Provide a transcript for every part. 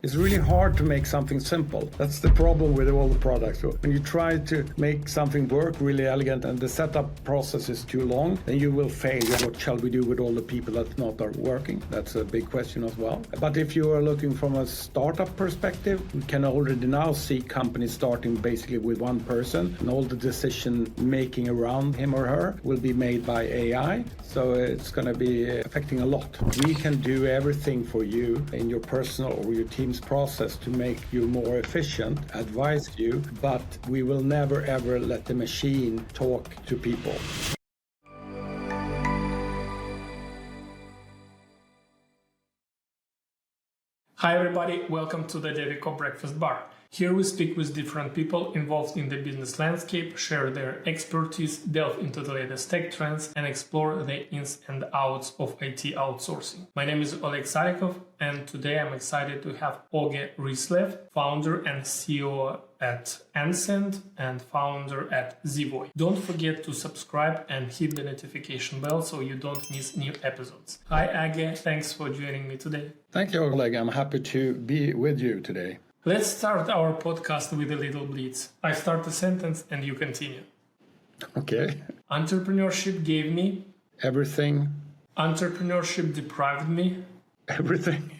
It's really hard to make something simple. That's the problem with all the products. So when you try to make something work really elegant and the setup process is too long, then you will fail. What shall we do with all the people that not are working? That's a big question as well. But if you are looking from a startup perspective, we can already now see companies starting basically with one person, and all the decision making around him or her will be made by AI. So it's going to be affecting a lot. We can do everything for you in your personal or your team's process to make you more efficient, advise you, but we will never ever let the machine talk to people. Hi everybody, welcome to the Devico Breakfast Bar. Here we speak with different people involved in the business landscape, share their expertise, delve into the latest tech trends, and explore the ins and outs of IT outsourcing. My name is Oleg Sadikov, and today I'm excited to have Aage Reerslev, founder and CEO at Andsend and founder at Zevoy. Don't forget to subscribe and hit the notification bell so you don't miss new episodes. Hi Aage, thanks for joining me today. Thank you, Oleg. I'm happy to be with you today. Let's start our podcast with a little blitz. I start a sentence and you continue. Okay. Entrepreneurship gave me... Everything. Entrepreneurship deprived me... Everything.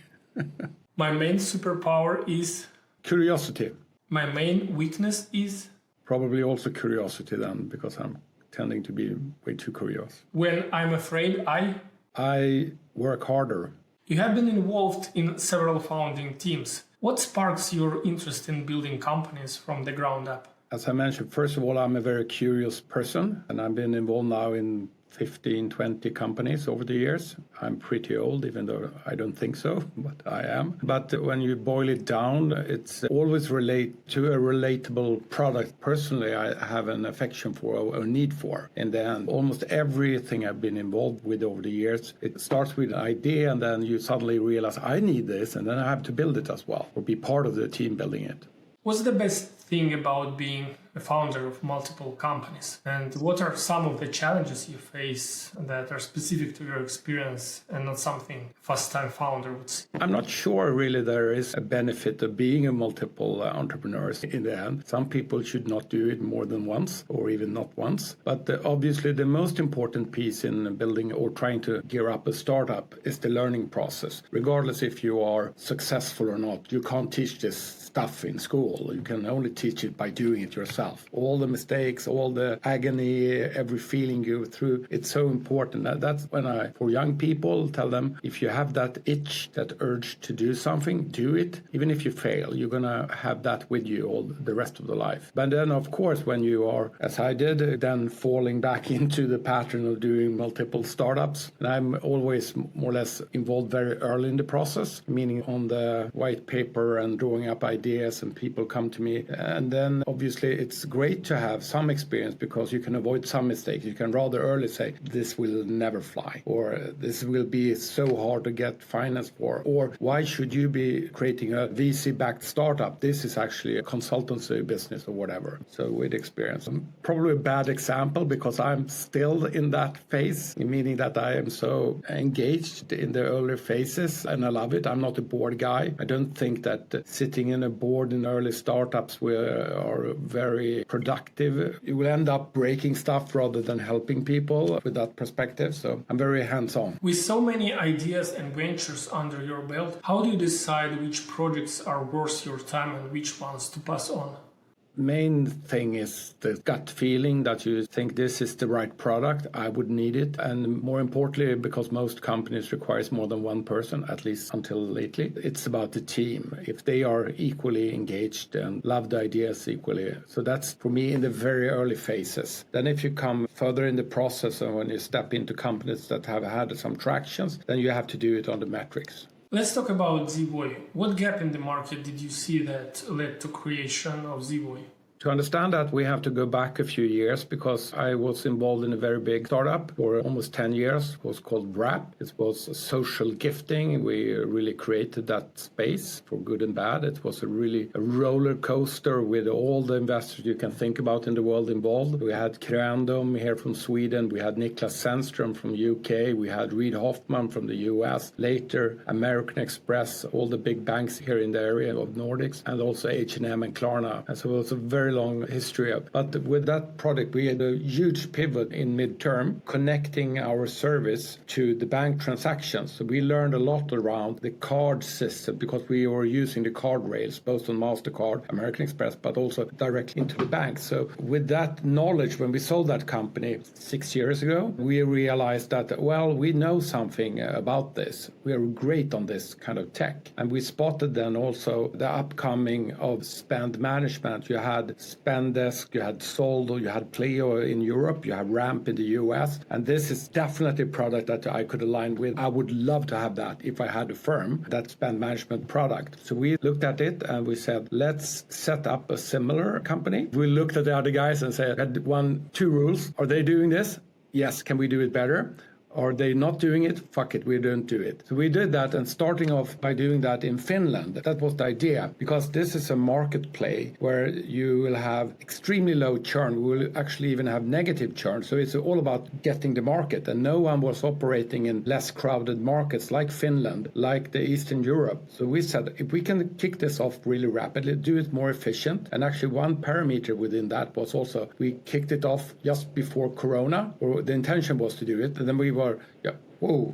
My main superpower is... Curiosity. My main weakness is... Probably also curiosity then, because I'm tending to be way too curious. When I'm afraid, I work harder. You have been involved in several founding teams. What sparks your interest in building companies from the ground up? As I mentioned, first of all, I'm a very curious person, and I've been involved now in 15, 20 companies over the years. I'm pretty old, even though I don't think so, but I am. But when you boil it down, it's always relate to a relatable product. Personally, I have an affection for or a need for. And then almost everything I've been involved with over the years, it starts with an idea, and then you suddenly realize, I need this, and then I have to build it as well, or be part of the team building it. What's the best thing about being a founder of multiple companies? And what are some of the challenges you face that are specific to your experience and not something a first-time founder would see? I'm not sure really there is a benefit of being a multiple entrepreneur in the end. Some people should not do it more than once or even not once. But obviously the most important piece in building or trying to gear up a startup is the learning process. Regardless if you are successful or not, you can't teach this stuff in school. You can only teach it by doing it yourself. All the mistakes, all the agony, every feeling you go through, it's so important. That's when for young people, tell them, if you have that itch, that urge to do something, do it. Even if you fail, you're going to have that with you all the rest of the life. But then, of course, when you are, as I did, then falling back into the pattern of doing multiple startups, and I'm always more or less involved very early in the process, meaning on the white paper and drawing up ideas, and people come to me. And then obviously it's great to have some experience because you can avoid some mistakes. You can rather early say, this will never fly, or this will be so hard to get finance for, or why should you be creating a VC-backed startup? This is actually a consultancy business or whatever. So with experience. I'm probably a bad example because I'm still in that phase, meaning that I am so engaged in the early phases and I love it. I'm not a board guy. I don't think that sitting in a board in early startups are very productive. You will end up breaking stuff rather than helping people with that perspective. So I'm very hands-on. With so many ideas and ventures under your belt, how do you decide which projects are worth your time and which ones to pass on? Main thing is the gut feeling that you think this is the right product, I would need it. And more importantly, because most companies requires more than one person, at least until lately, it's about the team. If they are equally engaged and love the ideas equally. So that's for me in the very early phases. Then if you come further in the process and when you step into companies that have had some tractions, then you have to do it on the metrics. Let's talk about Zevoy. What gap in the market did you see that led to creation of Zevoy? To understand that, we have to go back a few years because I was involved in a very big startup for almost 10 years. It was called Wrap. It was social gifting. We really created that space for good and bad. It was a roller coaster with all the investors you can think about in the world involved. We had Crandom here from Sweden. We had Niklas Sandström from UK. We had Reid Hoffman from the US. Later, American Express, all the big banks here in the area of Nordics, and also H&M and Klarna. And so it was a very long history of. But with that product, we had a huge pivot in midterm, connecting our service to the bank transactions. So we learned a lot around the card system because we were using the card rails, both on MasterCard, American Express, but also directly into the bank. So with that knowledge, when we sold that company 6 years ago, we realized that, well, we know something about this. We are great on this kind of tech. And we spotted then also the upcoming of spend management. You had Spendesk, you had Soldo, you had Pleo in Europe, you have Ramp in the US, and this is definitely a product that I could align with. I would love to have that if I had a firm, that spend management product. So we looked at it and we said, let's set up a similar company. We looked at the other guys and said, had two rules. Are they doing this? Yes. Can we do it better? Are they not doing it? Fuck it, we don't do it. So we did that, and starting off by doing that in Finland. That was the idea, because this is a market play where you will have extremely low churn. We will actually even have negative churn. So it's all about getting the market, and no one was operating in less crowded markets like Finland, like the Eastern Europe. So we said, if we can kick this off really rapidly, do it more efficient, and actually one parameter within that was also, we kicked it off just before Corona, or the intention was to do it, and then we were, whoa,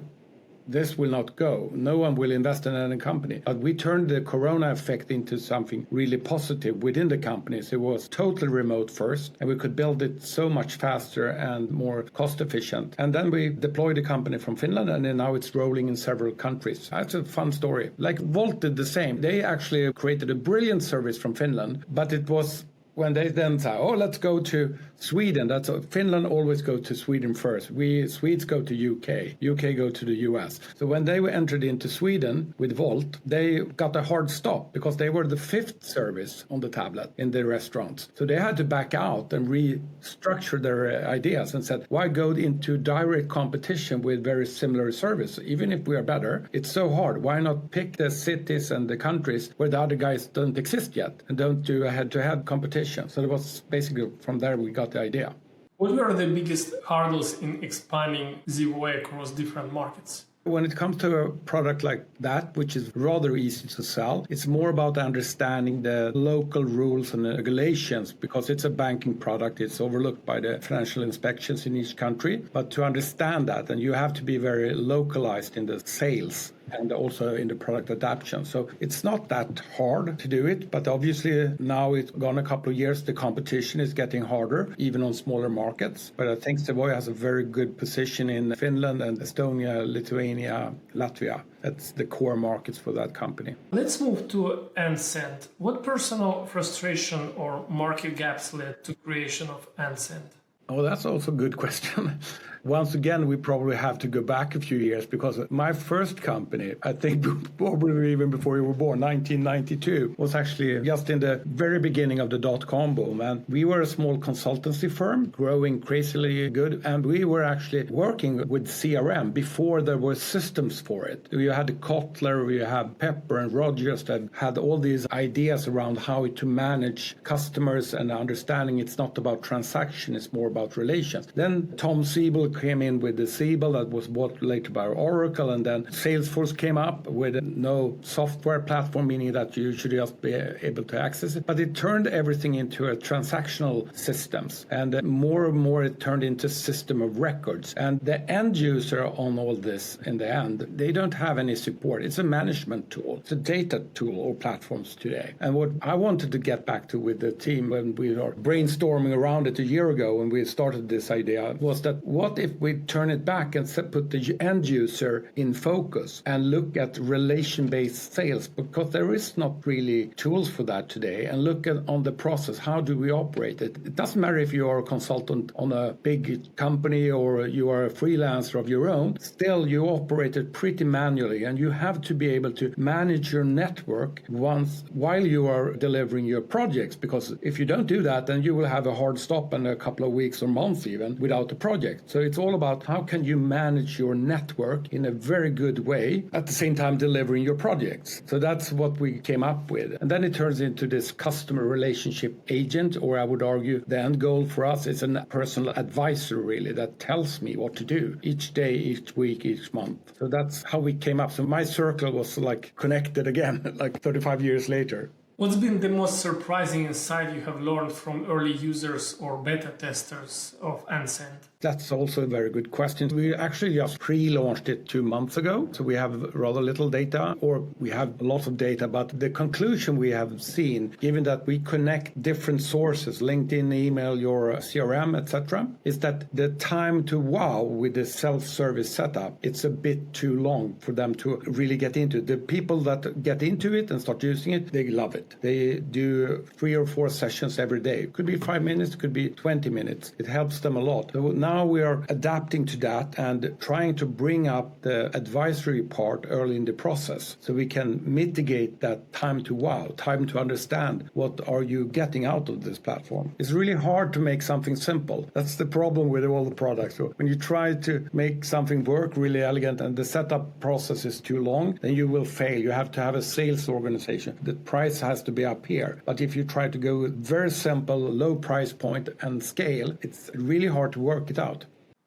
this will not go. No one will invest in any company. But we turned the Corona effect into something really positive within the companies. It was totally remote first, and we could build it so much faster and more cost efficient. And then we deployed the company from Finland, and then now it's rolling in several countries. That's a fun story. Like Volt did the same. They actually created a brilliant service from Finland, but it was when they then say, oh, let's go to Sweden. Finland always go to Sweden first. Swedes go to UK. UK go to the US. So when they entered into Sweden with Volt, they got a hard stop because they were the fifth service on the tablet in the restaurants. So they had to back out and restructure their ideas and said, why go into direct competition with very similar service? Even if we are better, it's so hard. Why not pick the cities and the countries where the other guys don't exist yet and don't do a head-to-head competition? So it was basically from there we got the idea. What were the biggest hurdles in expanding Zevoy across different markets? When it comes to a product like that, which is rather easy to sell, it's more about understanding the local rules and regulations because it's a banking product. It's overlooked by the financial inspections in each country. But to understand that, and you have to be very localized in the sales and also in the product adaptation. So it's not that hard to do it, but obviously now it's gone a couple of years. The competition is getting harder, even on smaller markets. But I think Zevoy has a very good position in Finland and Estonia, Lithuania, Latvia. That's the core markets for that company. Let's move to Andsend. What personal frustration or market gaps led to creation of Andsend? Oh, that's also a good question. Once again, we probably have to go back a few years because my first company, I think probably even before you were born, 1992, was actually just in the very beginning of the dot-com boom. And we were a small consultancy firm, growing crazily good. And we were actually working with CRM before there were systems for it. You had Kotler, we had Pepper and Rogers that had all these ideas around how to manage customers and understanding it's not about transaction, it's more about relations. Then Tom Siebel came in with the Siebel that was bought later by Oracle, and then Salesforce came up with no software platform, meaning that you should just be able to access it. But it turned everything into a transactional systems, and more and more it turned into system of records. And the end user on all this, in the end, they don't have any support. It's a management tool. It's a data tool or platforms today. And what I wanted to get back to with the team when we were brainstorming around it a year ago when we started this idea was that what if we turn it back and put the end user in focus and look at relation-based sales, because there is not really tools for that today, and look at on the process, how do we operate it? It doesn't matter if you are a consultant on a big company or you are a freelancer of your own, still you operate it pretty manually, and you have to be able to manage your network while you are delivering your projects, because if you don't do that, then you will have a hard stop in a couple of weeks or months even without a project. So it's all about how can you manage your network in a very good way, at the same time delivering your projects. So that's what we came up with. And then it turns into this customer relationship agent, or I would argue the end goal for us is a personal advisor really that tells me what to do each day, each week, each month. So that's how we came up. So my circle was like connected again, like 35 years later. What's been the most surprising insight you have learned from early users or beta testers of Andsend? That's also a very good question. We actually just pre-launched it 2 months ago, so we have rather little data, or we have lots of data, but the conclusion we have seen, given that we connect different sources, LinkedIn, email, your CRM, etc., is that the time to wow with the self-service setup, it's a bit too long for them to really get into it. The people that get into it and start using it, they love it. They do 3 or 4 sessions every day. It could be 5 minutes, it could be 20 minutes. It helps them a lot. So now we are adapting to that and trying to bring up the advisory part early in the process so we can mitigate that time to wow, time to understand what are you getting out of this platform. It's really hard to make something simple. That's the problem with all the products. So when you try to make something work really elegant and the setup process is too long, then you will fail. You have to have a sales organization. The price has to be up here. But if you try to go very simple, low price point and scale, it's really hard to work it out.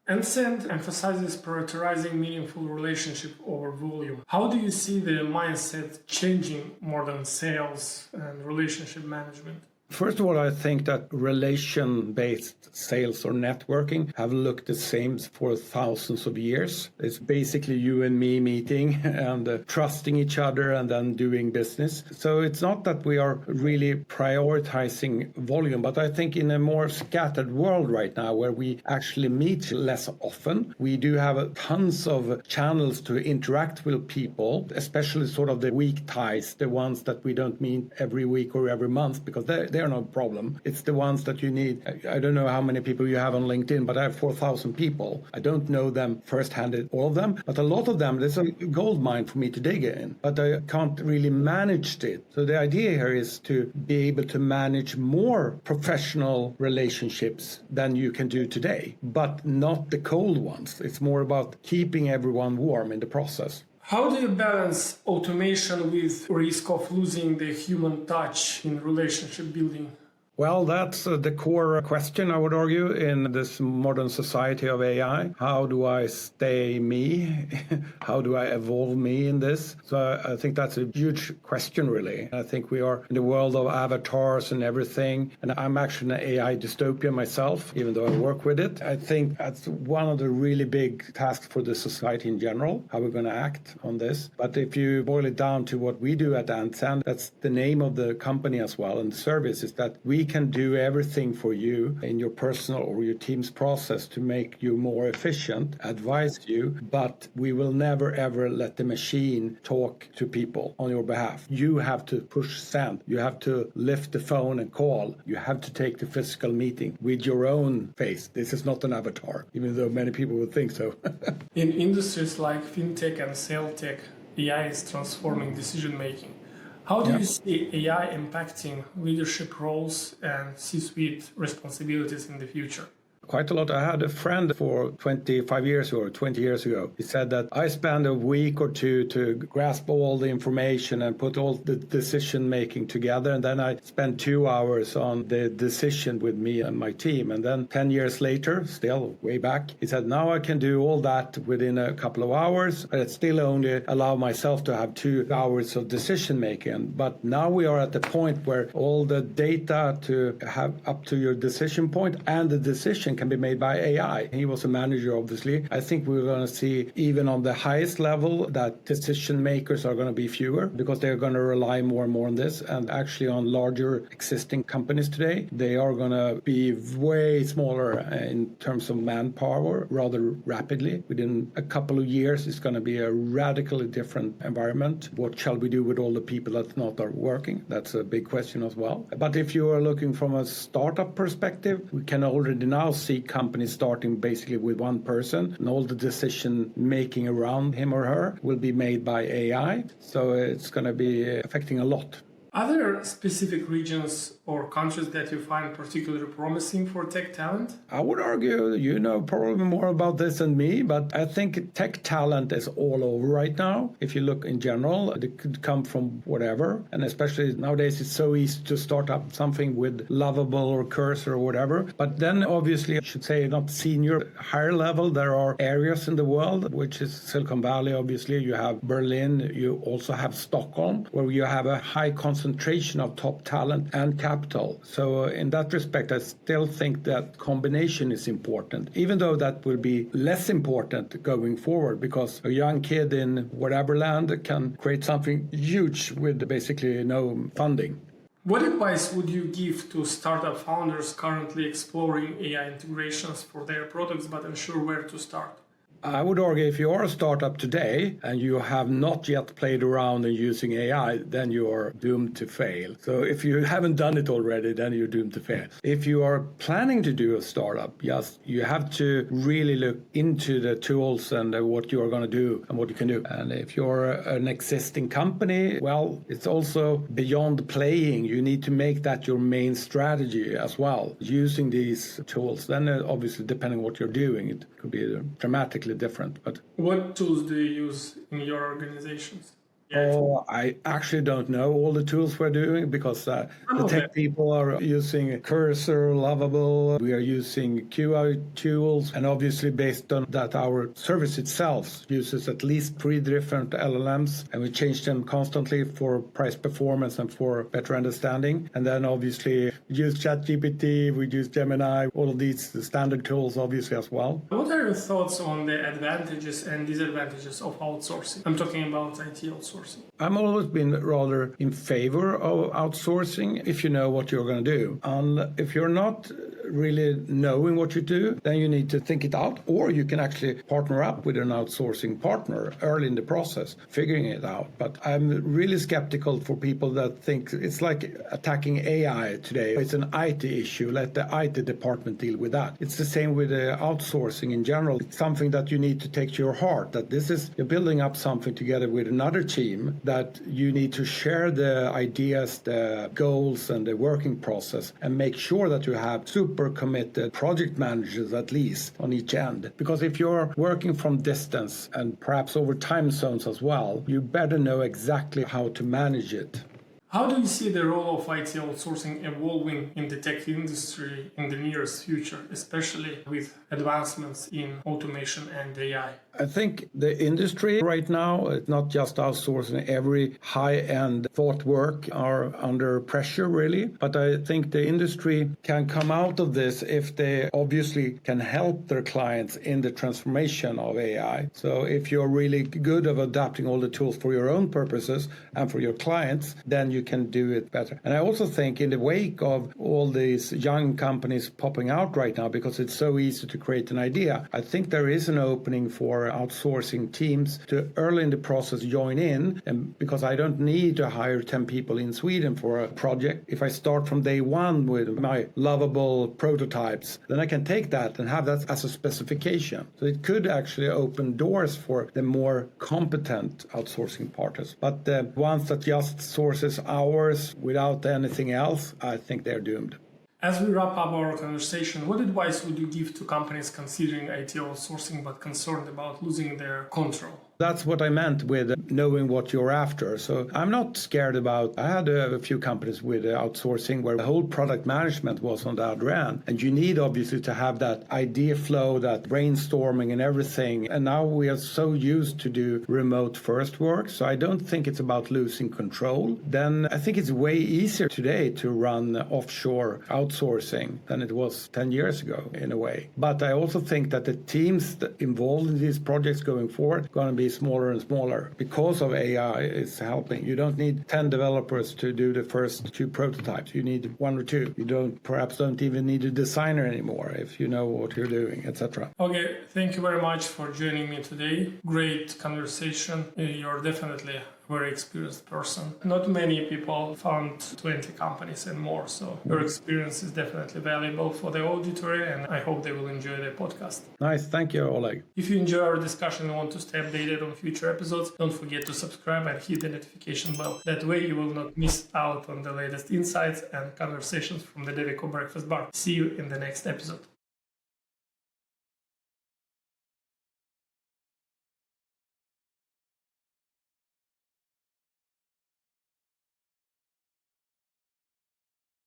Andsend emphasizes prioritizing meaningful relationship over volume. How do you see the mindset changing more than sales and relationship management? First of all, I think that relation-based sales or networking have looked the same for thousands of years. It's basically you and me meeting and trusting each other and then doing business. So it's not that we are really prioritizing volume, but I think in a more scattered world right now where we actually meet less often, we do have tons of channels to interact with people, especially sort of the weak ties, the ones that we don't meet every week or every month, because they're no problem. It's the ones that you need. I don't know how many people you have on LinkedIn, but I have 4,000 people. I don't know them firsthand, all of them, but a lot of them, there's a gold mine for me to dig in, but I can't really manage it. So the idea here is to be able to manage more professional relationships than you can do today, but not the cold ones. It's more about keeping everyone warm in the process. How do you balance automation with risk of losing the human touch in relationship building? Well, that's the core question, I would argue, in this modern society of AI. How do I stay me? How do I evolve me in this? So I think that's a huge question, really. I think we are in the world of avatars and everything. And I'm actually an AI dystopia myself, even though I work with it. I think that's one of the really big tasks for the society in general, how we're going to act on this. But if you boil it down to what we do at Andsend, that's the name of the company as well. And the service is that we can do everything for you in your personal or your team's process to make you more efficient, advise you, but we will never ever let the machine talk to people on your behalf. You have to push send. You have to lift the phone and call. You have to take the physical meeting with your own face. This is not an avatar, even though many people would think so. In industries like fintech and sales tech, AI is transforming decision making. How do you see AI impacting leadership roles and C-suite responsibilities in the future? Quite a lot. I had a friend for 25 years or 20 years ago. He said that I spend a week or two to grasp all the information and put all the decision making together. And then I spend 2 hours on the decision with me and my team. And then 10 years later, still way back, he said, now I can do all that within a couple of hours. But it still only allow myself to have 2 hours of decision making. But now we are at the point where all the data to have up to your decision point and the decision can be made by AI. He was a manager, obviously. I think we're going to see, even on the highest level, that decision makers are going to be fewer because they're going to rely more and more on this. And actually on larger existing companies today, they are going to be way smaller in terms of manpower rather rapidly. Within a couple of years, it's going to be a radically different environment. What shall we do with all the people that not are working? That's a big question as well. But if you are looking from a startup perspective, we can already now see companies starting basically with one person, and all the decision making around him or her will be made by AI. So it's going to be affecting a lot. Are there specific regions or countries that you find particularly promising for tech talent? I would argue you know probably more about this than me, but I think tech talent is all over right now. If you look in general, it could come from whatever. And especially nowadays, it's so easy to start up something with Lovable or Cursor or whatever. But then obviously, I should say not senior, higher level, there are areas in the world, which is Silicon Valley, obviously. You have Berlin, you also have Stockholm, where you have a high concentration of top talent and capital. So in that respect, I still think that combination is important, even though that will be less important going forward, because a young kid in whatever land can create something huge with basically no funding. What advice would you give to startup founders currently exploring AI integrations for their products but unsure where to start? I would argue if you are a startup today and you have not yet played around in using AI, then you are doomed to fail. So if you haven't done it already, then you're doomed to fail. If you are planning to do a startup, yes, you have to really look into the tools and what you are going to do and what you can do. And if you're an existing company, well, it's also beyond playing. You need to make that your main strategy as well, using these tools. Then obviously, depending on what you're doing, it could be dramatically different. But what tools do you use in your organizations? Oh, I actually don't know all the tools we're doing because the tech people are using Cursor, Lovable. We are using QA tools. And obviously based on that, our service itself uses at least 3 different LLMs. And we change them constantly for price performance and for better understanding. And then obviously use ChatGPT, we use Gemini, all of these standard tools obviously as well. What are your thoughts on the advantages and disadvantages of outsourcing? I'm talking about IT outsourcing. I've always been rather in favor of outsourcing if you know what you're going to do. And if you're not really knowing what you do, then you need to think it out, or you can actually partner up with an outsourcing partner early in the process, figuring it out. But I'm really skeptical for people that think it's like attacking AI today. It's an IT issue. Let the IT department deal with that. It's the same with outsourcing in general. It's something that you need to take to your heart, that this is, you're building up something together with another team, that you need to share the ideas, the goals, and the working process, and make sure that you have super committed project managers at least on each end. Because if you're working from distance and perhaps over time zones as well, you better know exactly how to manage it. How do you see the role of IT outsourcing evolving in the tech industry in the nearest future, especially with advancements in automation and AI? I think the industry right now, it's not just outsourcing, every high-end thought work are under pressure really. But I think the industry can come out of this if they obviously can help their clients in the transformation of AI. So if you're really good at adapting all the tools for your own purposes and for your clients, then you can do it better. And I also think in the wake of all these young companies popping out right now, because it's so easy to create an idea, I think there is an opening for outsourcing teams to early in the process join in. And because I don't need to hire 10 people in Sweden for a project, if I start from day one with my lovable prototypes, then I can take that and have that as a specification. So it could actually open doors for the more competent outsourcing partners. But the ones that just sources hours without anything else, I think they're doomed. As we wrap up our conversation, what advice would you give to companies considering IT outsourcing but concerned about losing their control? That's what I meant with knowing what you're after. So I'm not scared about, I had a few companies with outsourcing where the whole product management was on the other end. And you need obviously to have that idea flow, that brainstorming and everything. And now we are so used to do remote first work. So I don't think it's about losing control. Then I think it's way easier today to run offshore outsourcing than it was 10 years ago in a way. But I also think that the teams involved in these projects going forward are going to be smaller and smaller because of AI is helping. You don't need 10 developers to do the first 2 prototypes. You need 1 or 2. You perhaps don't even need a designer anymore if you know what you're doing, etc. Okay, thank you very much for joining me today. Great conversation. You're definitely a very experienced person. Not many people found 20 companies and more, so your experience is definitely valuable for the auditory, and I hope they will enjoy the podcast. Nice, thank you, Oleg. If you enjoy our discussion and want to stay updated on future episodes, don't forget to subscribe and hit the notification bell. That way you will not miss out on the latest insights and conversations from the Devico Breakfast Bar. See you in the next episode.